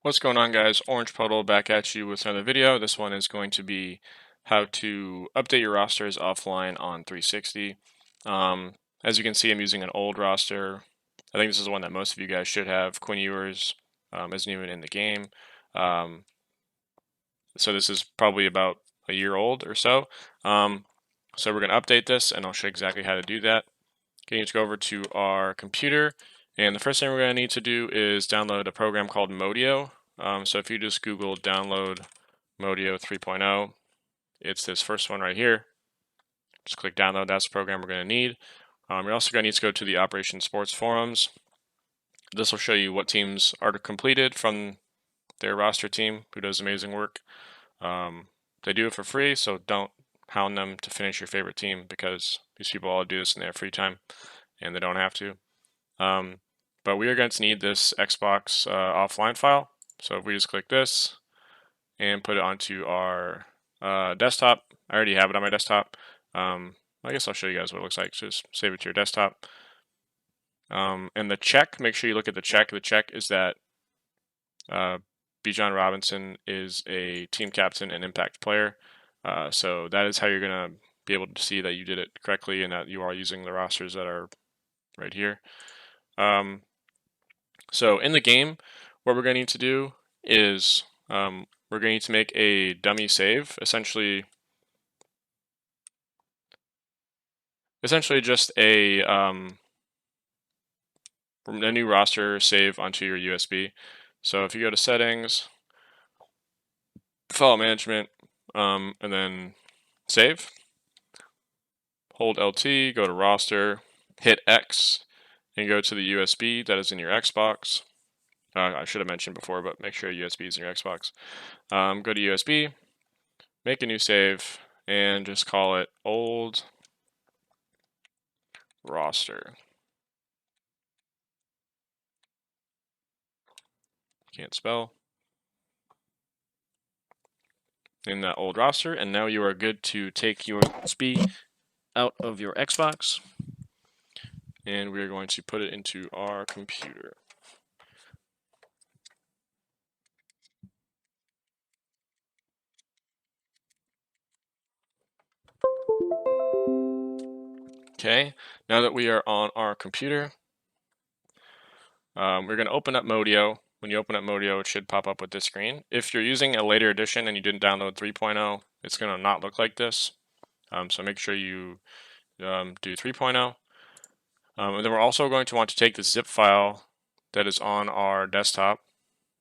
What's going on, guys? Orange Puddle back at you with another video. This one is going to be how to update your rosters offline on 360. As you can see, I'm using an old roster. I think this is the one that most of you guys should have. Quinn Ewers isn't even in the game. Um, so this is probably about a year old or so. So we're going to update this, and I'll show you exactly how to do that. Okay, you need to go over to our computer, and the first thing we're going to need to do is download a program called Modio. So if you just Google download Modio 3.0, it's this first one right here. Just click download. That's the program we're going to need. You're also going to need to go to the Operation Sports forums. This will show you what teams are completed from their roster team, who does amazing work. They do it for free, so don't hound them to finish your favorite team, because these people all do this in their free time and they don't have to. But we are going to need this Xbox offline file. So if we just click this and put it onto our desktop, I already have it on my desktop. I guess I'll show you guys what it looks like. Just save it to your desktop. And the check, make sure you look at the check. The check is that Bijan Robinson is a team captain and impact player. So that is how you're going to be able to see that you did it correctly and that you are using the rosters that are right here. So in the game, what we're going to need to do is we're going to need to make a dummy save, essentially just a new roster save onto your USB. So if you go to settings, file management, and then save, hold LT, go to roster, hit X, and go to the USB that is in your Xbox. I should have mentioned before, but make sure USB is in your Xbox. Go to USB, make a new save, and just call it old roster. Can't spell. In that old roster, and now you are good to take your USB out of your Xbox, and we are going to put it into our computer. Okay, now that we are on our computer, we're going to open up Modio. When you open up Modio, it should pop up with this screen. If you're using a later edition and you didn't download 3.0, it's going to not look like this. So make sure you do 3.0. And then we're also going to want to take the zip file that is on our desktop.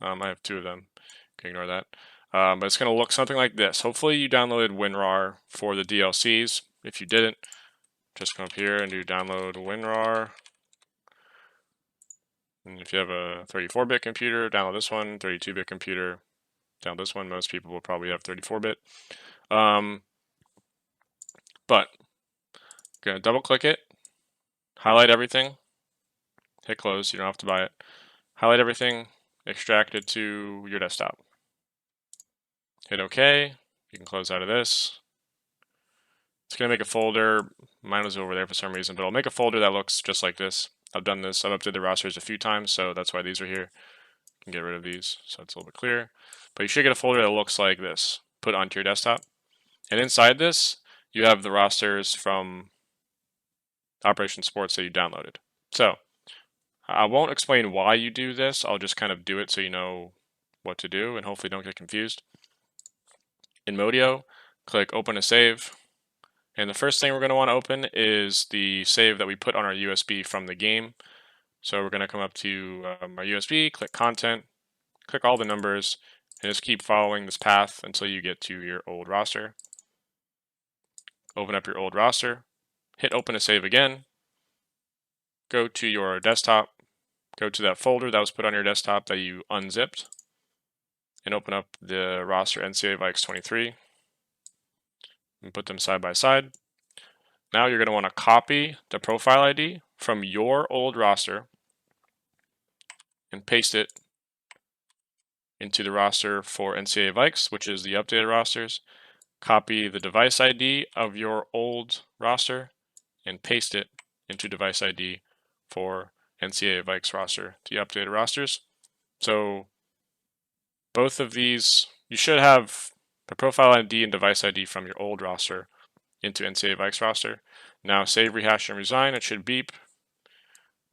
I have two of them. You can ignore that. But it's going to look something like this. Hopefully you downloaded WinRAR for the DLCs. If you didn't, just come up here and do download WinRAR. And if you have a 34-bit computer, download this one. 32-bit computer, download this one. Most people will probably have 34-bit. But I'm going to double click it, highlight everything, hit close. You don't have to buy it. Highlight everything, extract it to your desktop. Hit OK. You can close out of this. It's going to make a folder. Mine was over there for some reason, but I'll make a folder that looks just like this. I've done this. I've updated the rosters a few times, so that's why these are here. You can get rid of these, so it's a little bit clearer. But you should get a folder that looks like this, put onto your desktop. And inside this, you have the rosters from Operation Sports that you downloaded. So I won't explain why you do this. I'll just kind of do it so you know what to do and hopefully don't get confused. In Modio, click Open a Save. And the first thing we're going to want to open is the save that we put on our USB from the game. So we're going to come up to our USB, click Content, click all the numbers, and just keep following this path until you get to your old roster. Open up your old roster, hit Open a Save again, go to your desktop, go to that folder that was put on your desktop that you unzipped, and open up the roster NCAA Vikes 23 and put them side by side. Now you're going to want to copy the profile ID from your old roster and paste it into the roster for NCAA Vikes, which is the updated rosters. Copy the device ID of your old roster and paste it into device ID for NCAA Vikes roster, the updated rosters. So both of these, you should have the profile ID and device ID from your old roster into NCAA Vikes roster. Now save, rehash, and resign. It should beep.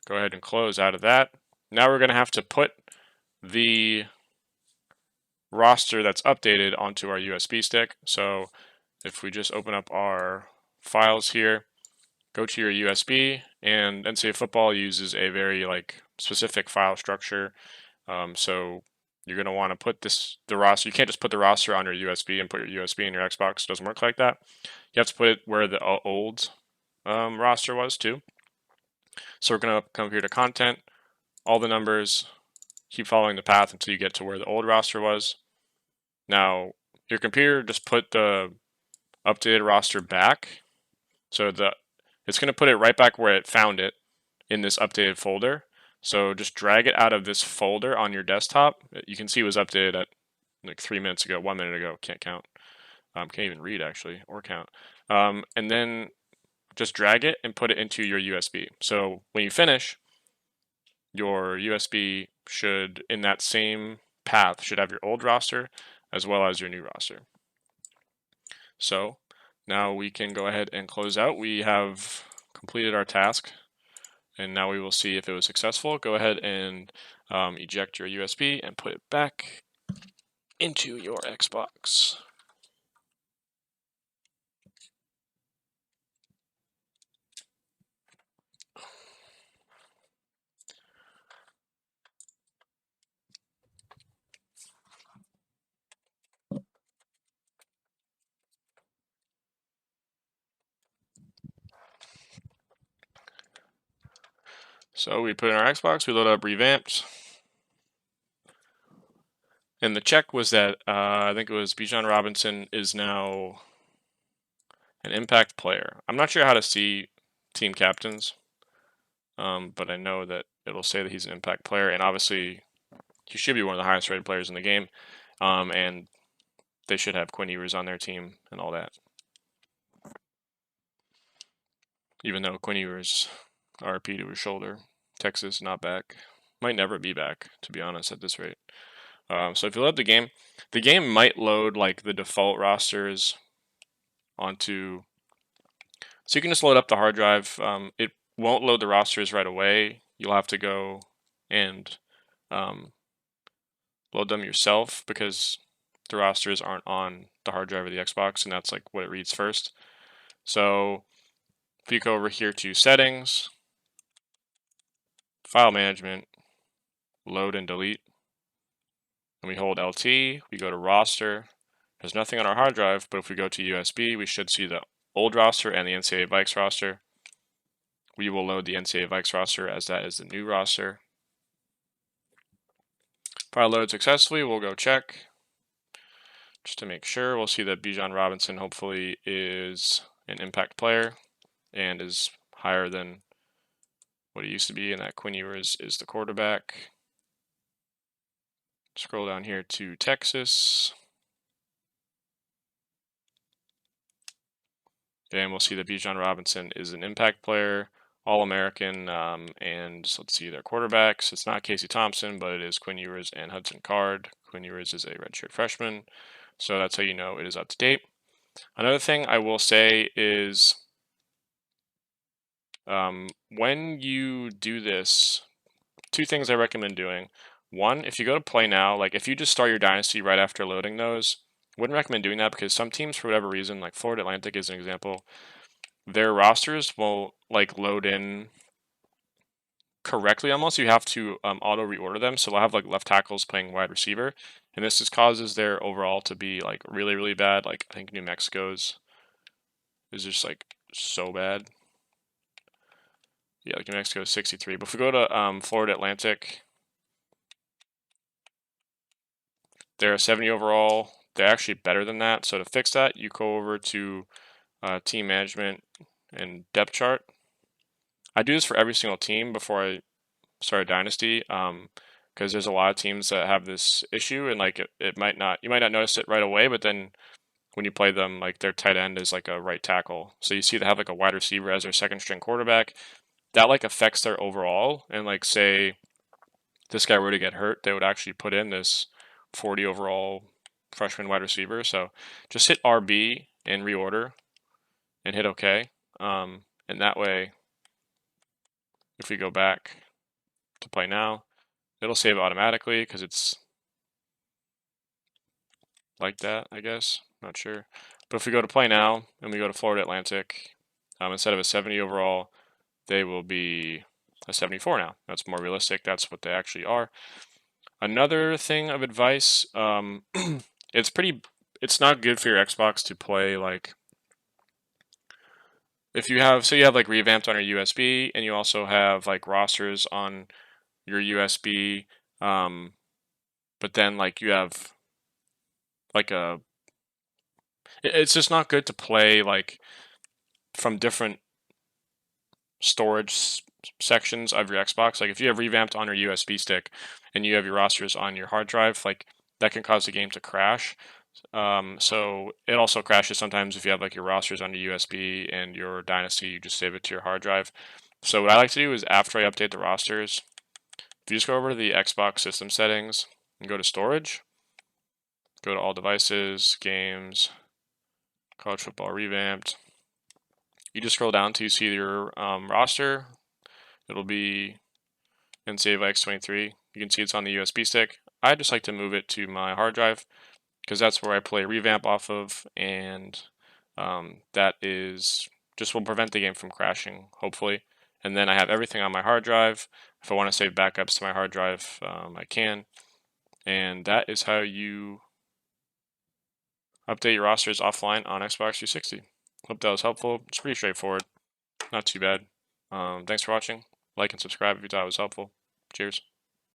Go ahead and close out of that. Now we're going to have to put the roster that's updated onto our USB stick. So if we just open up our files here, go to your USB, and NCAA football uses a very specific file structure. So you're going to want to put the roster. You can't just put the roster on your USB and put your USB in your Xbox. It doesn't work like that. You have to put it where the old roster was too. So we're going to come here to content, all the numbers, keep following the path until you get to where the old roster was. Now your computer just put the updated roster back. So it's going to put it right back where it found it in this updated folder. So just drag it out of this folder on your desktop. You can see it was updated at like 3 minutes ago, 1 minute ago. Can't count. Can't even read actually, or count. And then just drag it and put it into your USB. So when you finish, your USB should, in that same path, should have your old roster as well as your new roster. So now we can go ahead and close out. We have completed our task, and now we will see if it was successful. Go ahead and eject your USB and put it back into your Xbox. So we put in our Xbox, we load up Revamped. And the check was that I think it was Bijan Robinson is now an impact player. I'm not sure how to see team captains, but I know that it'll say that he's an impact player, and obviously he should be one of the highest rated players in the game, and they should have Quinn Ewers on their team and all that. Even though Quinn Ewers RP to his shoulder, Texas not back, might never be back, to be honest, at this rate. So if you load the game might load like the default rosters onto. So you can just load up the hard drive. It won't load the rosters right away. You'll have to go and load them yourself because the rosters aren't on the hard drive of the Xbox, and that's like what it reads first. So if you go over here to settings, file management, load and delete, and we hold LT, we go to roster. There's nothing on our hard drive, but if we go to USB, we should see the old roster and the NCAA Vikes roster. We will load the NCAA Vikes roster as that is the new roster. File load successfully, we'll go check. Just to make sure, we'll see that Bijan Robinson hopefully is an impact player and is higher than what he used to be, and that Quinn Ewers is the quarterback. Scroll down here to Texas. And we'll see that Bijan Robinson is an impact player, All-American, and let's see their quarterbacks. It's not Casey Thompson, but it is Quinn Ewers and Hudson Card. Quinn Ewers is a redshirt freshman, so that's how you know it is up to date. Another thing I will say is when you do this, two things I recommend doing. One, if you go to play now, like if you just start your dynasty right after loading those, wouldn't recommend doing that because some teams, for whatever reason, like Florida Atlantic is an example, their rosters will like load in correctly almost. You have to auto reorder them, so they'll have like left tackles playing wide receiver, and this just causes their overall to be like really, really bad. Like I think New Mexico's is just like so bad. Yeah, like New Mexico is 63. But if we go to Florida Atlantic, they're 70 overall. They're actually better than that. So to fix that, you go over to team management and depth chart. I do this for every single team before I start a dynasty, because there's a lot of teams that have this issue, and like it might not, you might not notice it right away, but then when you play them, like their tight end is like a right tackle. So you see they have like a wide receiver as their second string quarterback. That like affects their overall, and like say this guy were to get hurt, they would actually put in this 40 overall freshman wide receiver. So just hit RB and reorder and hit OK. And that way, if we go back to play now, it'll save automatically because it's like that, I guess. Not sure. But if we go to play now and we go to Florida Atlantic, instead of a 70 overall, they will be a 74 now. That's more realistic. That's what they actually are. Another thing of advice, it's not good for your Xbox to play like, if you have, so you have like Revamped on your USB and you also have like rosters on your USB, but then like you have like it's just not good to play like from different storage sections of your Xbox. Like if you have Revamped on your USB stick and you have your rosters on your hard drive, like that can cause the game to crash. So it also crashes sometimes if you have like your rosters on your USB and your Dynasty, you just save it to your hard drive. So what I like to do is after I update the rosters, if you just go over to the Xbox system settings and go to storage, go to all devices, games, college football revamped. You just scroll down to see your roster. It'll be in Save X23. You can see it's on the USB stick. I just like to move it to my hard drive because that's where I play Revamp off of, and that is just will prevent the game from crashing, hopefully. And then I have everything on my hard drive. If I want to save backups to my hard drive, I can. And that is how you update your rosters offline on Xbox 360. Hope that was helpful. It's pretty straightforward. Not too bad. Thanks for watching. Like and subscribe if you thought it was helpful. Cheers.